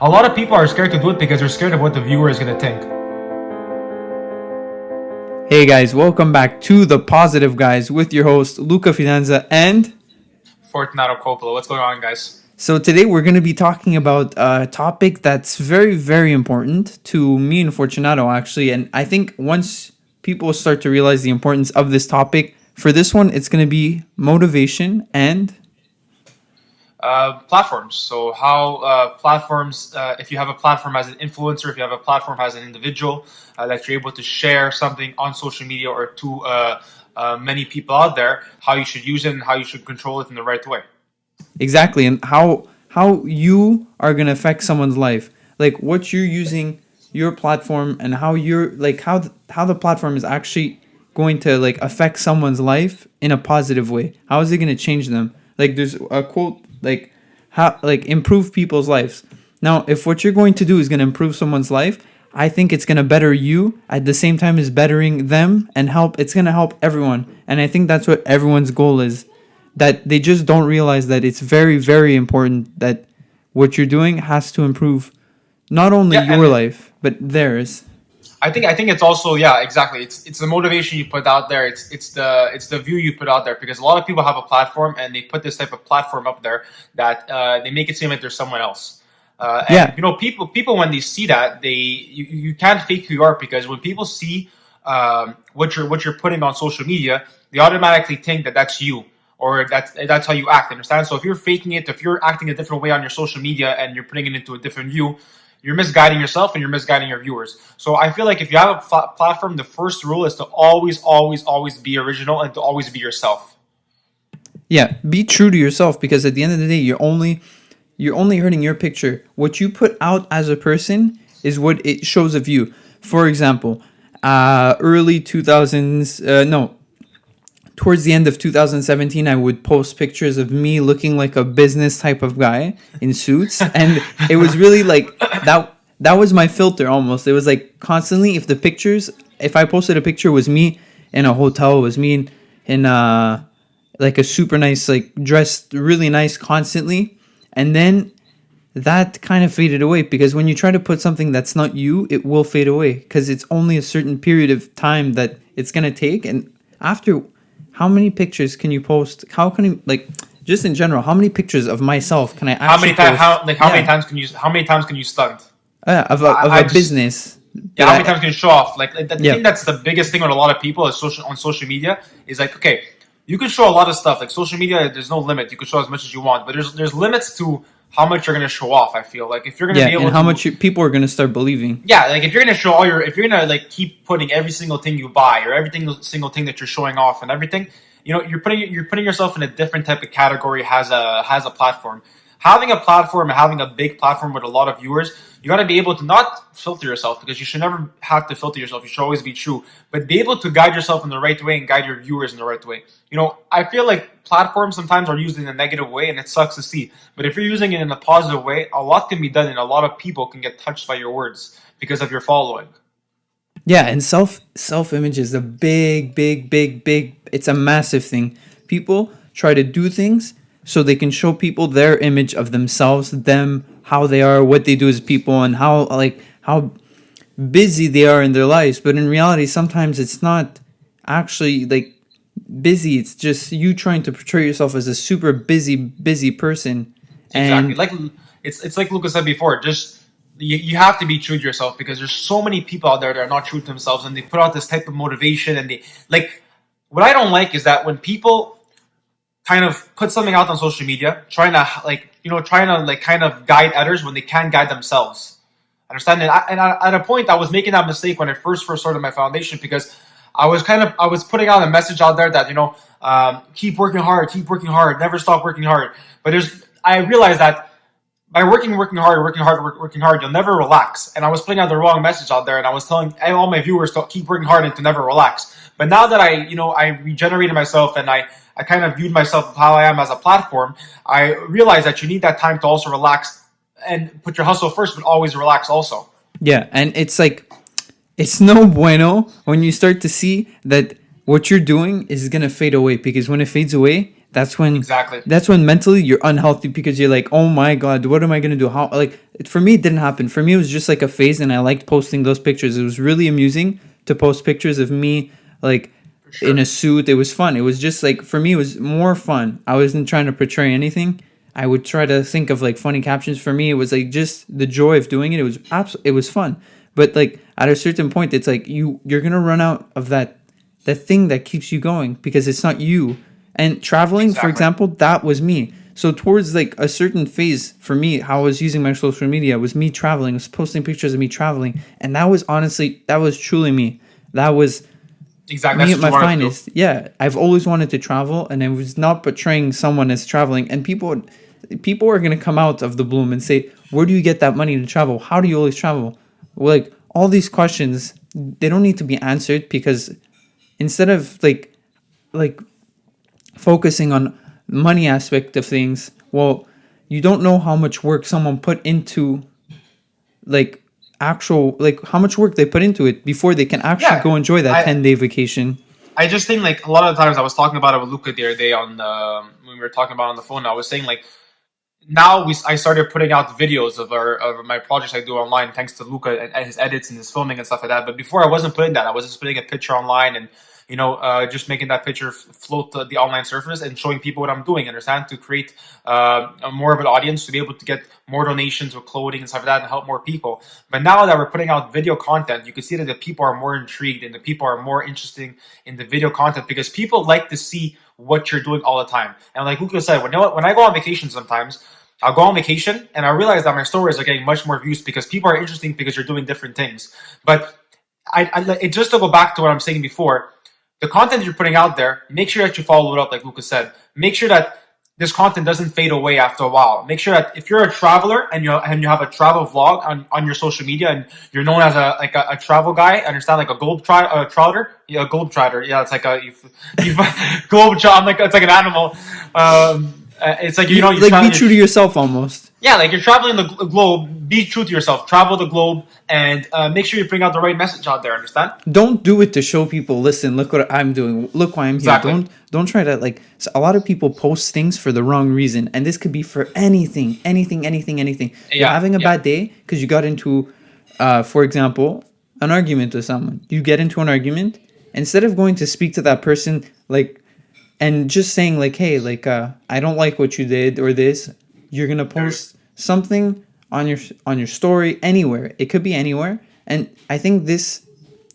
a lot of people are scared to do it because they're scared of what the viewer is going to think. Hey guys, welcome back to The Positive Guys with your host Luca Fidanza and Fortunato Coppola. What's going on, guys? so today we're going to be talking about a topic that's very, very important to me and Fortunato actually, and I think once people start to realize the importance of this topic, for this one it's going to be motivation and Platforms. So how platforms, if you have a platform as an influencer, if you have a platform as an individual, that you're able to share something on social media or to many people out there, how you should use it and how you should control it in the right way. exactly, and how you are going to affect someone's life, like what you're using your platform and how you're like how the platform is actually going to like affect someone's life in a positive way. How is it going to change them? Like there's a quote like how like improve people's lives. Now, if what you're going to do is going to improve someone's life, I think it's going to better you at the same time as bettering them and help. It's going to help everyone, and I think that's what everyone's goal is. That they just don't realize that it's very, very important that what you're doing has to improve not only Yeah, your life but theirs. I think it's also, yeah, exactly. It's the motivation you put out there. It's the view you put out there, because a lot of people have a platform and they put this type of platform up there that they make it seem like there's someone else. And Yeah, people when they see that, you can't fake who you are, because when people see what you're putting on social media, they automatically think that that's you, or that's how you act. Understand? So if you're faking it, if you're acting a different way on your social media and you're putting it into a different view, you're misguiding yourself and you're misguiding your viewers. So I feel like if you have a platform, the first rule is to always, always, always be original and to always be yourself. yeah, be true to yourself, because at the end of the day you're only hurting your picture. What you put out as a person is what it shows of you. For example, early 2000s, no, towards the end of 2017, I would post pictures of me looking like a business type of guy in suits, and it was really like that. That was my filter almost. It was like constantly, if I posted a picture, it was me in a hotel, it was me in like a super nice, like dressed really nice constantly, and then that kind of faded away, because when you try to put something that's not you, it will fade away because it's only a certain period of time that it's going to take. And after, how many pictures can you post? How can you, like, just in general, how many pictures of myself can I How many actually times? post? How many times can you? How many times can you stunt? Of I a just business. Yeah, That how many times can you show off? Like the yeah, thing that's the biggest thing with a lot of people is on social media is like, okay, you can show a lot of stuff. Like social media, there's no limit. You can show as much as you want, but there's limits to how much you're gonna show off. I feel like if you're gonna yeah, be and able how to, much people are going to start believing. yeah, like if you're gonna show if you're gonna like keep putting every single thing you buy or single thing that you're showing off and everything, you're putting yourself in a different type of category. Has a platform. Having a platform and having a big platform with a lot of viewers, you got to be able to not filter yourself, because you should never have to filter yourself. You should always be true, but be able to guide yourself in the right way and guide your viewers in the right way. I feel like platforms sometimes are used in a negative way, and it sucks to see. But if you're using it in a positive way, a lot can be done, and a lot of people can get touched by your words because of your following. Yeah, and self image is a big, big, big, big. It's a massive thing. People try to do things so they can show people their image of themselves, them, how they are, what they do as people, and how busy they are in their lives. But in reality, sometimes it's not actually like busy. It's just you trying to portray yourself as a super busy person, Exactly. and Like it's like Lucas said before. Just you have to be true to yourself, because there's so many people out there that are not true to themselves, and they put out this type of motivation, and they like. What I don't like is that when people kind of put something out on social media, trying to like kind of guide others when they can't guide themselves. Understand? At a point, I was making that mistake when I first started my foundation, because I was putting out a message out there that keep working hard, never stop working hard. But I realized that by working hard, you'll never relax. And I was putting out the wrong message out there, and I was telling all my viewers to keep working hard and to never relax. But now that I regenerated myself, and I kind of viewed myself of how I am as a platform, I realized that you need that time to also relax and put your hustle first, but always relax also. yeah, and it's like it's no bueno when you start to see that what you're doing is gonna fade away, because when it fades away, that's when Exactly. mentally you're unhealthy because you're like, oh my god, what am I gonna do? How, like, for me it didn't happen. For me it was just like a phase, and I liked posting those pictures. It was really amusing to post pictures of me like For in a sure. suit. It was fun. It was just like, for me it was more fun. I wasn't trying to portray anything. I would try to think of like funny captions. For me it was like just the joy of doing it. It was it was fun. But like at a certain point it's like you're gonna run out of that thing that keeps you going because it's not you. And traveling, for Exactly. example, that was me. So towards like a certain phase for me, how I was using my social media was me traveling, was posting pictures of me traveling, and that was honestly, that was truly me. That was Exactly. me That's at what you my wanted to do. finest. Yeah, I've always wanted to travel, and I was not portraying someone as traveling. And people are gonna come out of the bloom and say, "Where do you get that money to travel? How do you always travel?" Well, like all these questions, they don't need to be answered because instead of like focusing on money aspect of things, well, you don't know how much work someone put into like actual, like how much work they put into it before they can actually Yeah. go enjoy that I 10-day vacation. I just think like a lot of the times I was talking about it with Luca the other day on when we were talking about it on the phone. I was saying like now I started putting out videos of my projects I do online thanks to Luca and his edits and his filming and stuff like that. But before I wasn't putting that. I was just putting a picture online and just making that picture float the online surface and showing people what I'm doing. Understand, to create more of an audience to be able to get more donations with clothing and stuff like that and help more people. But now that we're putting out video content, you can see that the people are more intrigued and the people are more interested in the video content because people like to see what you're doing all the time. And like Luca said, when I go on vacation sometimes, I'll go on vacation and I realize that my stories are getting much more views because people are interesting because you're doing different things. But it just to go back to what I'm saying before, the content you're putting out there, make sure that you follow it up, like Lucas said. Make sure that this content doesn't fade away after a while. Make sure that if you're a traveler and you have a travel vlog on your social media and you're known as a travel guy, understand, like a trotter, yeah, a globe trotter, yeah, it's like you've globe trot. I'm like, it's like an animal. It's like You you're like be traveling. true to yourself almost. Yeah, like you're traveling the globe. Be true to yourself. Travel the globe and make sure you bring out the right message out there. Understand? Don't do it to show people, listen, look what I'm doing, look why I'm here. Exactly. Don't try to like, so a lot of people post things for the wrong reason, and this could be for anything. You're Yeah, having a yeah. bad day because you got into for example, an argument with someone. You get into an argument, instead of going to speak to that person like and just saying like, hey, like I don't like what you did or this, you're gonna post something on your story anywhere. It could be anywhere. And I think this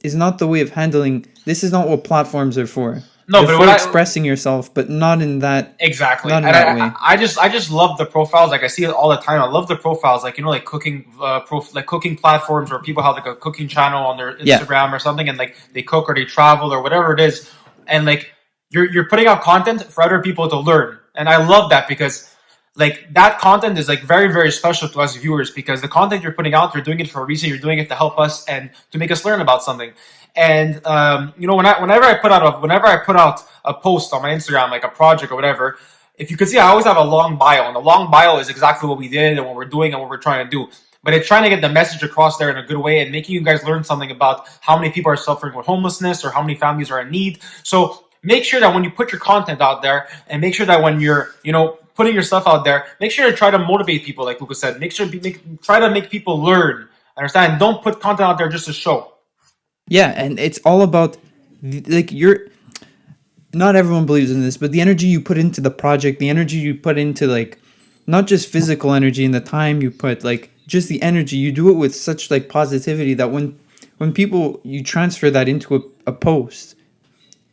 is not the way of handling, this is not what platforms are for. No, They're but what for I expressing yourself, but not in that, exactly, not in and that way. I just love the profiles. Like I see it all the time. I love the profiles, like like cooking like cooking platforms where people have like a cooking channel on their Yeah. Instagram or something, and like they cook or they travel or whatever it is, and like you're putting out content for other people to learn, and I love that because like that content is like very special to us viewers because the content you're putting out, you're doing it for a reason. You're doing it to help us and to make us learn about something. And whenever I put out a post on my Instagram, like a project or whatever, if you can see, I always have a long bio, and the long bio is exactly what we did and what we're doing and what we're trying to do. But it's trying to get the message across there in a good way and making you guys learn something about how many people are suffering with homelessness or how many families are in need. So make sure that when you put your content out there, and make sure that when you're putting your stuff out there, make sure to try to motivate people, like Lucas said. Try to make people learn. Understand? Don't put content out there just to show. Yeah, and it's all about like you're, not everyone believes in this, but the energy you put into the project, the energy you put into like not just physical energy and the time you put, like just the energy, you do it with such like positivity that when people, you transfer that into a post,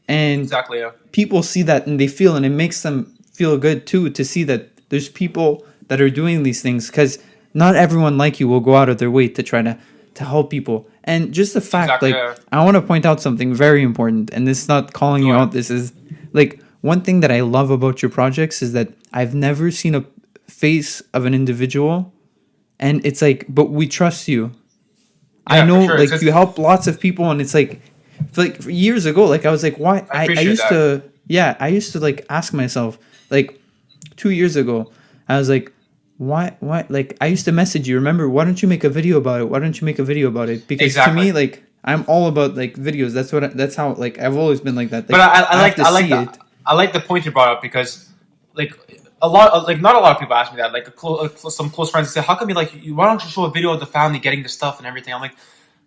and Exactly. Yeah. people see that and they feel, and it makes them feel good too to see that there's people that are doing these things, because not everyone like you will go out of their way to try to help people. And just the fact, Exactly. like, Yeah. I want to point out something very important, and this is not calling Go you ahead. out, this is like one thing that I love about your projects is that I've never seen a face of an individual, and it's like, but we trust you. I Yeah, for know, sure. like, you help lots of people, and it's like years ago, like I was like, why? I I appreciate used that. to, yeah, I used to like ask myself, like 2 years ago, I was like, why? Like, I used to message you, remember? Why don't you make a video about it? Why don't you make a video about it? Because to Exactly. me, like, I'm all about like videos. That's how, like, I've always been like that. But Like, I have to I like see that. it. I like the point you brought up because like a lot, like not a lot of people ask me that. Like some close friends say, "How come you why don't you show a video of the family getting the stuff and everything?" I'm like,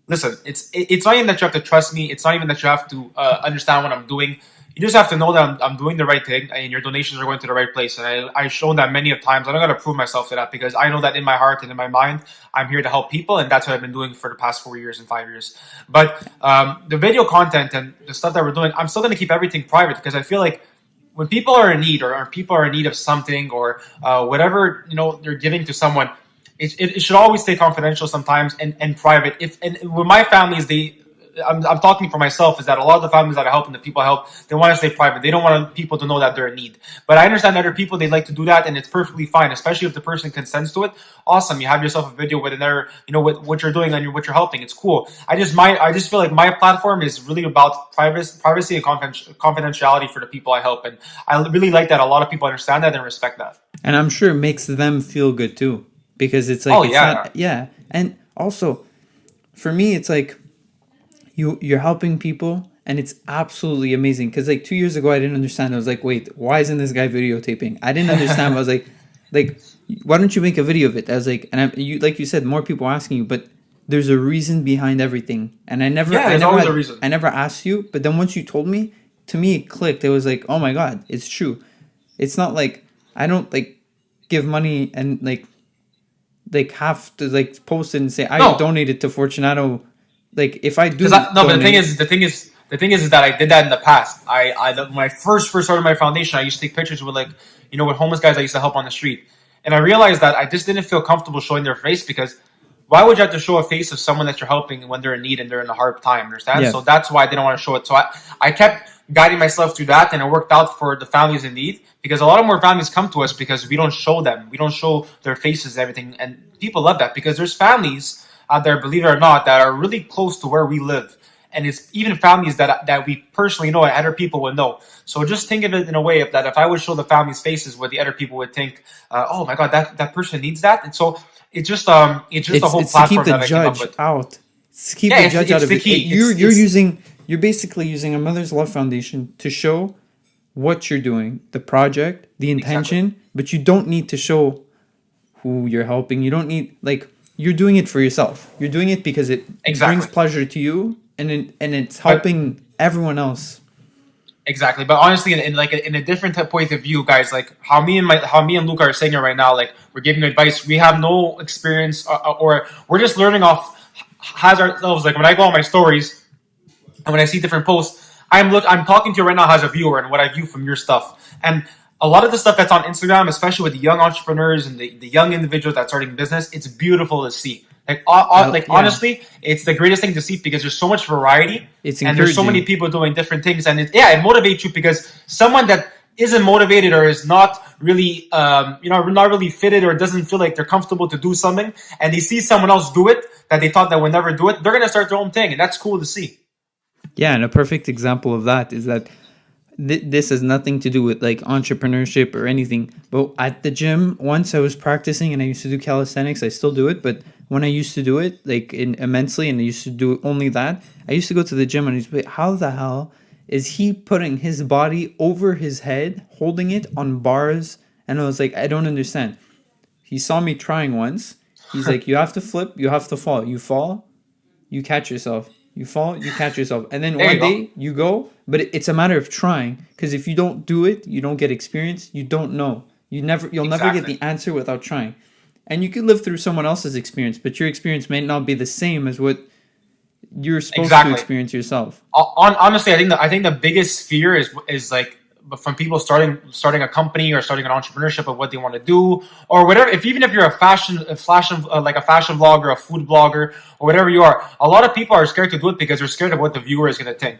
listen, it's not even that you have to trust me. It's not even that you have to understand what I'm doing. You just have to know that I'm doing the right thing and your donations are going to the right place. And I've shown that many of times. I'm not going to prove myself to that because I know that in my heart and in my mind, I'm here to help people. And that's what I've been doing for the past 4 years and 5 years. But the video content and the stuff that we're doing, I'm still going to keep everything private because I feel like when people are in need or people are in need of something or whatever, they're giving to someone, it should always stay confidential sometimes and private. And with my families, I'm talking for myself, is that a lot of the families that I help and the people I help, they want to stay private. They don't want people to know that they're in need. But I understand other people, they like to do that, and it's perfectly fine, especially if the person consents to it. Awesome. You have yourself a video with another, what you're doing and what you're helping. It's cool. I just feel like my platform is really about privacy and confidentiality for the people I help. And I really like that a lot of people understand that and respect that. And I'm sure it makes them feel good too, because it's like, yeah. And also for me, it's like you're helping people and it's absolutely amazing. Because like 2 years ago, I didn't understand. I was like, wait, why isn't this guy videotaping? I didn't understand. I was like, why don't you make a video of it? I was like, and like you said, more people asking you, but there's a reason behind everything. And there's always a reason. I never asked you, but then once you told me, to me it clicked. It was like, oh my God, it's true. It's not like I don't like give money and like have to like post it and say I donated to Fortunato. Like if I do, but the thing is that I did that in the past. When I first started my foundation, I used to take pictures with with homeless guys I used to help on the street, and I realized that I just didn't feel comfortable showing their face because why would you have to show a face of someone that you're helping when they're in need and they're in a hard time? Understand? Yeah. So that's why I didn't want to show it. So I kept guiding myself through that, and it worked out for the families in need because a lot of more families come to us because we don't show them, we don't show their faces and everything, and people love that because there's families out there, believe it or not, that are really close to where we live. And it's even families that we personally know and other people would know. So just think of it in a way that if I would show the families' faces, what the other people would think, oh my God, that person needs that. And so it's just a whole platform that I came up with. It's to keep the judge out of it. You're basically using a Mother's Love Foundation to show what you're doing, the project, the intention, but you don't need to show who you're helping. You don't need you're doing it for yourself. You're doing it because it brings pleasure to you, and it's helping everyone else. Exactly, but honestly, in a different point of view, guys, like how me and Luca are saying it right now, like we're giving advice. We have no experience, or we're just learning off as ourselves. Like when I go on my stories, and when I see different posts, I'm talking to you right now as a viewer and what I view from your stuff, and a lot of the stuff that's on Instagram, especially with the young entrepreneurs and the young individuals that's starting business, it's beautiful to see. Honestly, it's the greatest thing to see because there's so much variety and there's so many people doing different things, and it motivates you because someone that isn't motivated or is not really, not really fitted or doesn't feel like they're comfortable to do something, and they see someone else do it that they thought that would never do it, they're gonna start their own thing, and that's cool to see. Yeah, and a perfect example of that is that this has nothing to do with like entrepreneurship or anything. But at the gym, once I was practicing and I used to do calisthenics. I still do it, but when I used to do it immensely and I used to do only that, I used to go to the gym and I used to be, how the hell is he putting his body over his head, holding it on bars? And I was like, I don't understand. He saw me trying once. He's like, you have to flip, you have to fall. You fall, you catch yourself. You fall, you catch yourself. And then one day you go, but it's a matter of trying. Because if you don't do it, you don't get experience. You don't know. You'll never get the answer without trying. And you could live through someone else's experience, but your experience may not be the same as what you're supposed to experience yourself. Honestly, I think the biggest fear is like from people starting a company or starting an entrepreneurship of what they want to do or whatever. Even if you're a fashion vlogger, a food blogger, or whatever you are, a lot of people are scared to do it because they're scared of what the viewer is going to think.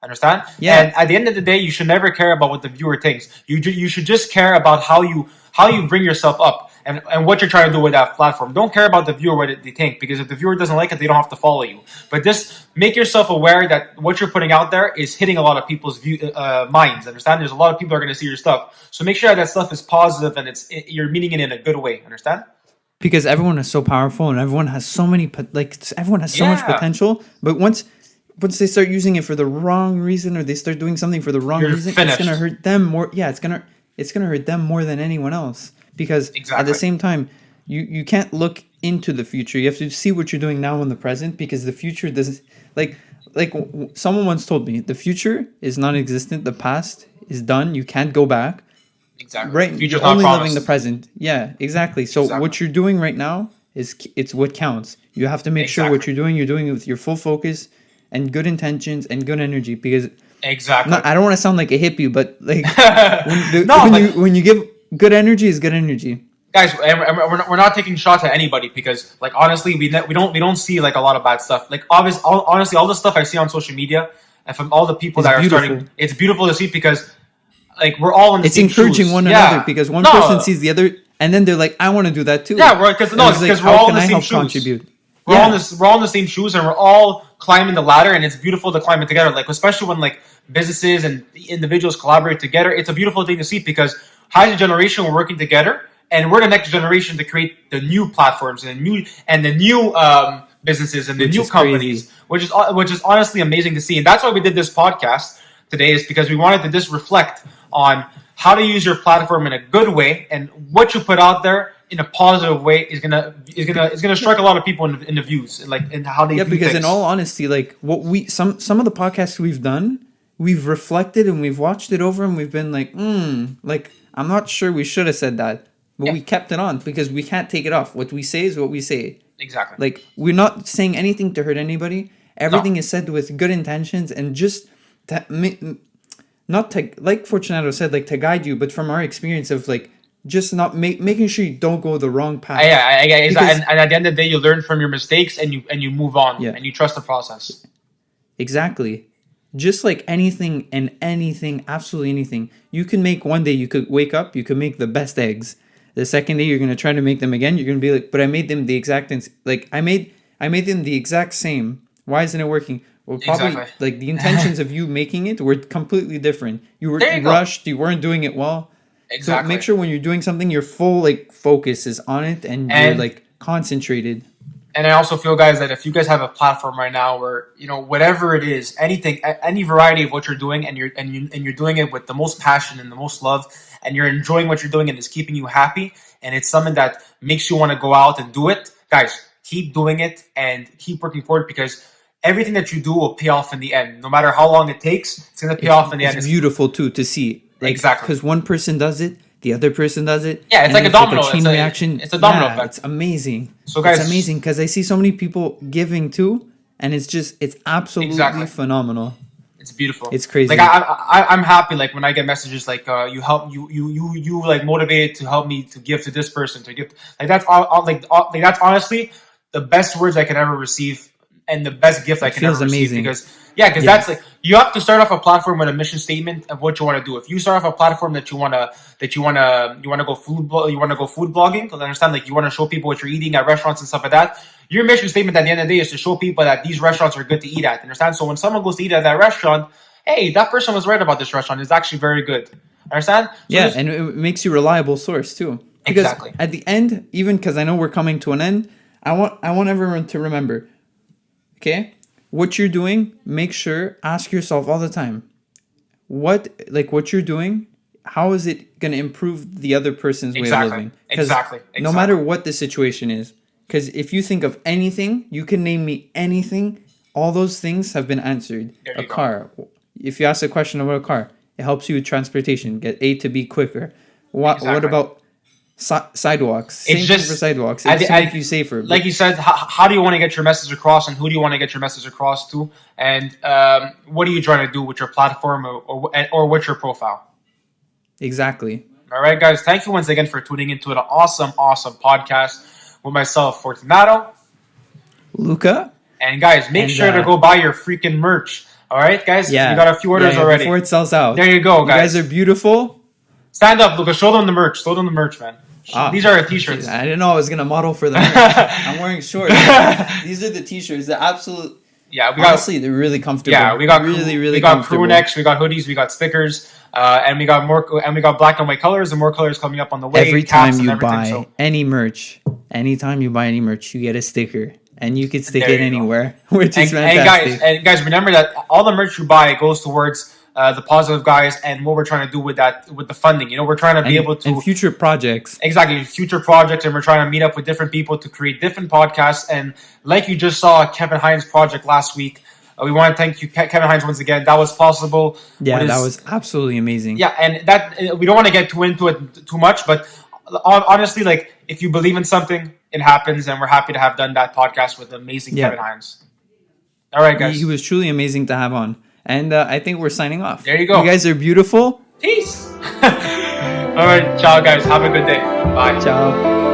Understand? Yeah. And at the end of the day, you should never care about what the viewer thinks. You should just care about how you bring yourself up and what you're trying to do with that platform. Don't care about the viewer, what they think, because if the viewer doesn't like it, they don't have to follow you. But just make yourself aware that what you're putting out there is hitting a lot of people's minds. Understand? There's a lot of people that are going to see your stuff. So make sure that stuff is positive and you're meaning it in a good way. Understand? Because everyone is so powerful and everyone has so much potential. But once they start using it for the wrong reason or they start doing something for the wrong reason, finished. It's going to hurt them more. Yeah, it's going to hurt them more than anyone else. Because at Exactly. the same time, you can't look into the future. You have to see what you're doing now in the present, because the future doesn't, someone once told me, the future is non-existent, the past is done, you can't go back. Exactly. Right, The future's you're not only living the promised. present. Yeah, exactly. So Exactly. what you're doing right now it's what counts. You have to make sure what Exactly. you're doing it with your full focus and good intentions and good energy. Because Exactly. not, I don't want to sound like a hippie, but like No, but when you give good energy is good energy. guys, and we're not taking shots at anybody because, like, honestly, we don't see like a lot of bad stuff. Like, honestly, all the stuff I see on social media and from all the people It's that are beautiful. starting, it's beautiful to see because, like, we're all in the It's same encouraging shoes. one another, Yeah. because one person No. sees the other and then they're like, I want to do that too. Yeah, because And no, it's it's like, because we're how all in can the I same help shoes. contribute? We're all in Yeah, this. We're all in the same shoes, and we're all climbing the ladder, and it's beautiful to climb it together. Like, especially when like businesses and individuals collaborate together, it's a beautiful thing to see because as a generation we're working together, and we're the next generation to create the new platforms and the new businesses and the which new is crazy. companies, which is honestly amazing to see. And that's why we did this podcast today, is because we wanted to just reflect on how to use your platform in a good way, and what you put out there in a positive way is gonna strike a lot of people in the views and like in how they Yeah, do because in things. all honesty, like what we some of the podcasts we've done, we've reflected and we've watched it over and we've been like, like I'm not sure we should have said that, but Yeah, we kept it on because we can't take it off. What we say is what we say. exactly. Like, we're not saying anything to hurt anybody. No, Everything is said with good intentions and just to, not to, like Fortunato said, like to guide you, but from our experience of like just not making sure you don't go the wrong path. Because and at the end of the day, you learn from your mistakes and you move on yeah, and you trust the process. exactly. Just like anything and anything, absolutely anything. You can make one day, you could wake up, you could make the best eggs. The second day you're gonna try to make them again, you're gonna be like, but I made them the exact like I made them the exact same. Why isn't it working? Well, probably Exactly. like the intentions of you making it were completely different. You were There you go. rushed, you weren't doing it well. So make Exactly. sure when you're doing something, your full like focus is on it and you're And like concentrated. and I also feel, guys, that if you guys have a platform right now where whatever it is, anything, any variety of what you're doing, and you're doing it with the most passion and the most love, and you're enjoying what you're doing, and it's keeping you happy, and it's something that makes you want to go out and do it, guys, keep doing it and keep working forward because everything that you do will pay off in the end. No matter how long it takes, it's gonna pay off in the end. It's beautiful too to see, like, Exactly. because one person does it, the other person does it. Yeah, it's and like a then domino. chain reaction. It's a domino Yeah, effect. it's amazing. So, guys, It's amazing because I see so many people giving too, and it's absolutely Exactly. phenomenal. It's beautiful. It's crazy. Like I'm happy. Like when I get messages like you help you like motivated to help me to give to this person to give like that's like that's honestly the best words I can ever receive and the best gift I can feels ever receive amazing. because Yeah. that's like you have to start off a platform with a mission statement of what you want to do. If you start off a platform that you wanna go food blogging, to understand like you want to show people what you're eating at restaurants and stuff like that. Your mission statement at the end of the day is to show people that these restaurants are good to eat at. Understand? So when someone goes to eat at that restaurant, hey, that person was right about this restaurant. It's actually very good. Understand? So Yeah, just- and it makes you a reliable source too. Because Exactly. at the end, even because I know we're coming to an end, I want everyone to remember, okay, what you're doing. Make sure ask yourself all the time, what you're doing. How is it going to improve the other person's way of Exactly. living? 'Cause Exactly. No matter what the situation is, because if you think of anything, you can name me anything. All those things have been answered. There A you go. car. If you ask a question about a car, it helps you with transportation, get A to B quicker. What Exactly. about sidewalks? It's Same just- thing for sidewalks. at It's the- to at- make you safer. like you said, how do you want to get your message across, and who do you want to get your message across to, and what are you trying to do with your platform or with your profile? Exactly. All right, guys. Thank you once again for tuning into an awesome podcast with myself, Fortunato. Luca? And guys, make And, sure to go buy your freaking merch. All right, guys. Yeah. We got a few orders Yeah, already. before it sells out. There you go, You guys. guys are beautiful. Stand up, Luca. Show them the merch. Show them the merch, man. These are our t-shirts. I didn't know I was gonna model for them. I'm wearing shorts. These are the t-shirts. The absolute. Yeah, we got. Honestly, they're really comfortable. Yeah, we got really we got crew comfortable. necks, we got hoodies, we got stickers, and we got more, and we got black and white colors, and more colors coming up on the way. Every caps time and you everything, buy so- any merch, anytime you buy any merch, you get a sticker, and you can stick There it you go. anywhere, which is and fantastic. guys, remember that all the merch you buy goes towards the Positive Guys, and what we're trying to do with that, with the funding. You know, we're trying to be able to and future projects. exactly future projects, and we're trying to meet up with different people to create different podcasts. And like you just saw Kevin Hines' project last week, we want to thank you, Kevin Hines, once again. That was possible. Yeah, that was absolutely amazing. Yeah, and that we don't want to get too into it too much, but honestly, like if you believe in something, it happens, and we're happy to have done that podcast with amazing Kevin Hines. All right, guys. He was truly amazing to have on. And I think we're signing off. There you go. You guys are beautiful. Peace. All right, ciao, guys. Have a good day. Bye. Ciao.